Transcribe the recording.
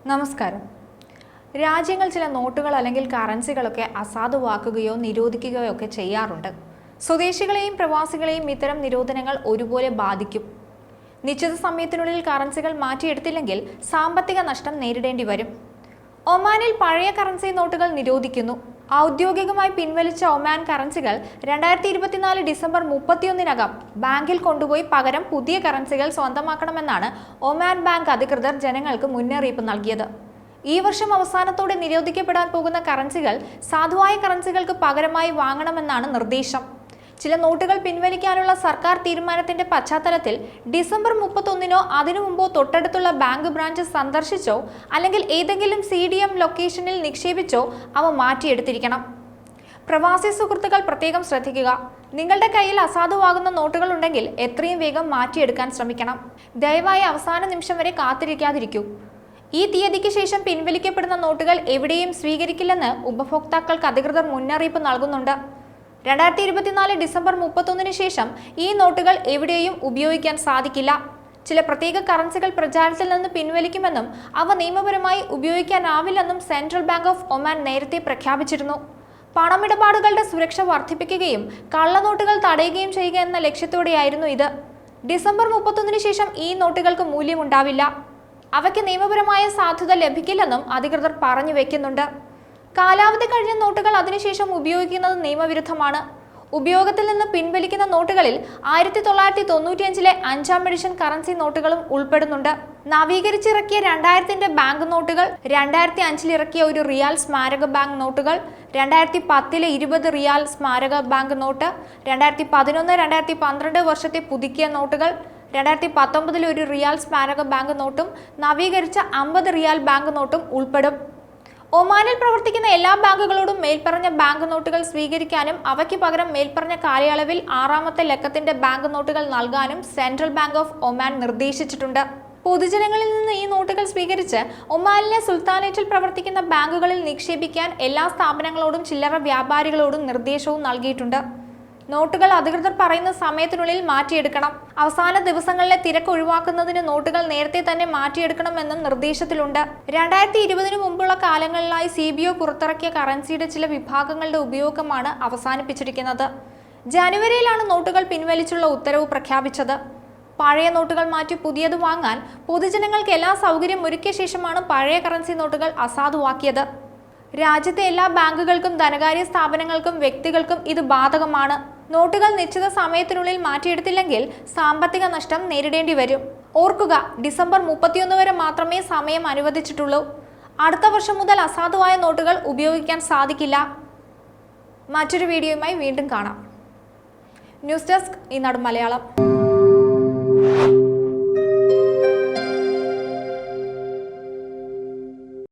നമസ്കാരം. രാജ്യങ്ങൾ ചില നോട്ടുകൾ അല്ലെങ്കിൽ കറൻസികളൊക്കെ അസാധുവാക്കുകയോ നിരോധിക്കുകയോ ഒക്കെ ചെയ്യാറുണ്ട്. സ്വദേശികളെയും പ്രവാസികളെയും ഇത്തരം നിരോധനങ്ങൾ ഒരുപോലെ ബാധിക്കും. നിശ്ചിത സമയത്തിനുള്ളിൽ കറൻസികൾ മാറ്റിയെടുത്തില്ലെങ്കിൽ സാമ്പത്തിക നഷ്ടം നേരിടേണ്ടി വരും. ഒമാനിൽ പഴയ കറൻസി നോട്ടുകൾ നിരോധിക്കുന്നു. ഔദ്യോഗികമായി പിൻവലിച്ച ഒമാൻ കറൻസികൾ 2024 ഡിസംബർ 31-നകം ബാങ്കിൽ കൊണ്ടുപോയി പകരം പുതിയ കറൻസികൾ സ്വന്തമാക്കണമെന്നാണ് ഒമാൻ ബാങ്ക് അധികൃതർ ജനങ്ങൾക്ക് മുന്നറിയിപ്പ് നൽകിയത്. ഈ വർഷം അവസാനത്തോടെ നിരോധിക്കപ്പെടാൻ പോകുന്ന കറൻസികൾ സാധുവായ കറൻസികൾക്ക് പകരമായി വാങ്ങണമെന്നാണ് നിർദ്ദേശം. ചില നോട്ടുകൾ പിൻവലിക്കാനുള്ള സർക്കാർ തീരുമാനത്തിന്റെ പശ്ചാത്തലത്തിൽ ഡിസംബർ 31-നോ അതിനു മുമ്പോ തൊട്ടടുത്തുള്ള ബാങ്ക് ബ്രാഞ്ച് സന്ദർശിച്ചോ അല്ലെങ്കിൽ ഏതെങ്കിലും CDM ലൊക്കേഷനിൽ നിക്ഷേപിച്ചോ അവ മാറ്റിയെടുത്തിരിക്കണം. പ്രവാസി സുഹൃത്തുക്കൾ പ്രത്യേകം ശ്രദ്ധിക്കുക. നിങ്ങളുടെ കയ്യിൽ അസാധുവാകുന്ന നോട്ടുകൾ ഉണ്ടെങ്കിൽ എത്രയും വേഗം മാറ്റിയെടുക്കാൻ ശ്രമിക്കണം. ദയവായി അവസാന നിമിഷം വരെ കാത്തിരിക്കാതിരിക്കൂ. ഈ തീയതിക്ക് ശേഷം പിൻവലിക്കപ്പെടുന്ന നോട്ടുകൾ എവിടെയും സ്വീകരിക്കില്ലെന്ന് ഉപഭോക്താക്കൾക്ക് അധികൃതർ മുന്നറിയിപ്പ് നൽകുന്നുണ്ട്. 2024 ഡിസംബർ 31-ന് ശേഷം ഈ നോട്ടുകൾ എവിടെയും ഉപയോഗിക്കാൻ സാധിക്കില്ല. ചില പ്രത്യേക കറൻസികൾ പ്രചാരത്തിൽ നിന്ന് പിൻവലിക്കുമെന്നും അവ നിയമപരമായി ഉപയോഗിക്കാനാവില്ലെന്നും സെൻട്രൽ ബാങ്ക് ഓഫ് ഒമാൻ നേരത്തെ പ്രഖ്യാപിച്ചിരുന്നു. പണമിടപാടുകളുടെ സുരക്ഷ വർദ്ധിപ്പിക്കുകയും കള്ളനോട്ടുകൾ തടയുകയും ചെയ്യുക എന്ന ലക്ഷ്യത്തോടെയായിരുന്നു ഇത്. ഡിസംബർ 31-ന് ശേഷം ഈ നോട്ടുകൾക്ക് മൂല്യമുണ്ടാവില്ല. അവയ്ക്ക് നിയമപരമായ സാധുത ലഭിക്കില്ലെന്നും അധികൃതർ പറഞ്ഞു വെക്കുന്നുണ്ട്. കാലാവധി കഴിഞ്ഞ നോട്ടുകൾ അതിനുശേഷം ഉപയോഗിക്കുന്നത് നിയമവിരുദ്ധമാണ്. ഉപയോഗത്തിൽ നിന്ന് പിൻവലിക്കുന്ന നോട്ടുകളിൽ 1995-ലെ 5ാം എഡിഷൻ കറൻസി നോട്ടുകളും ഉൾപ്പെടുന്നുണ്ട്. നവീകരിച്ചിറക്കിയ 2000-ന്റെ ബാങ്ക് നോട്ടുകൾ, 2005-ൽ ഇറക്കിയ ഒരു റിയാൽ സ്മാരക ബാങ്ക് നോട്ടുകൾ, 2010-ലെ 20 റിയാൽ സ്മാരക ബാങ്ക് നോട്ട്, 2011-2012 വർഷത്തെ പുതുക്കിയ നോട്ടുകൾ, 2019-ലെ ഒരു റിയാൽ സ്മാരക ബാങ്ക് നോട്ടും നവീകരിച്ച 50 റിയാൽ ബാങ്ക് നോട്ടും ഉൾപ്പെടും. ഒമാനിൽ പ്രവർത്തിക്കുന്ന എല്ലാ ബാങ്കുകളോടും മേൽപ്പറഞ്ഞ ബാങ്ക് നോട്ടുകൾ സ്വീകരിക്കാനും അവയ്ക്ക് പകരം മേൽപ്പറഞ്ഞ കാലയളവിൽ 6ാമത്തെ ലക്കത്തിന്റെ ബാങ്ക് നോട്ടുകൾ നൽകാനും സെൻട്രൽ ബാങ്ക് ഓഫ് ഒമാൻ നിർദ്ദേശിച്ചിട്ടുണ്ട്. പൊതുജനങ്ങളിൽ നിന്ന് ഈ നോട്ടുകൾ സ്വീകരിച്ച് ഒമാനിലെ സുൽത്താനേറ്റിൽ പ്രവർത്തിക്കുന്ന ബാങ്കുകളിൽ നിക്ഷേപിക്കാൻ എല്ലാ സ്ഥാപനങ്ങളോടും ചില്ലറ വ്യാപാരികളോടും നിർദ്ദേശവും നൽകിയിട്ടുണ്ട്. നോട്ടുകൾ അധികൃതർ പറയുന്ന സമയത്തിനുള്ളിൽ മാറ്റിയെടുക്കണം. അവസാന ദിവസങ്ങളിലെ തിരക്ക് ഒഴിവാക്കുന്നതിന് നോട്ടുകൾ നേരത്തെ തന്നെ മാറ്റിയെടുക്കണമെന്നും നിർദ്ദേശത്തിലുണ്ട്. 2020-ന് മുമ്പുള്ള കാലങ്ങളിലായി CBO പുറത്തിറക്കിയ കറൻസിയുടെ ചില വിഭാഗങ്ങളുടെ ഉപയോഗമാണ് അവസാനിപ്പിച്ചിരിക്കുന്നത്. ജനുവരിയിലാണ് നോട്ടുകൾ പിൻവലിച്ചുള്ള ഉത്തരവ് പ്രഖ്യാപിച്ചത്. പഴയ നോട്ടുകൾ മാറ്റി പുതിയത് വാങ്ങാൻ പൊതുജനങ്ങൾക്ക് എല്ലാ സൗകര്യം ഒരുക്കിയ ശേഷമാണ് പഴയ കറൻസി നോട്ടുകൾ അസാധുവാക്കിയത്. രാജ്യത്തെ എല്ലാ ബാങ്കുകൾക്കും ധനകാര്യ സ്ഥാപനങ്ങൾക്കും വ്യക്തികൾക്കും ഇത് ബാധകമാണ്. നോട്ടുകൾ നിശ്ചിത സമയത്തിനുള്ളിൽ മാറ്റിയെടുത്തില്ലെങ്കിൽ സാമ്പത്തിക നഷ്ടം നേരിടേണ്ടി വരും. ഓർക്കുക, ഡിസംബർ 31 വരെ മാത്രമേ സമയം അനുവദിച്ചിട്ടുള്ളൂ. അടുത്ത വർഷം മുതൽ അസാധുവായ നോട്ടുകൾ ഉപയോഗിക്കാൻ സാധിക്കില്ല. മറ്റൊരു വീഡിയോയുമായി വീണ്ടും കാണാം. ന്യൂസ് ഡെസ്ക് ഈനാട് മലയാളം.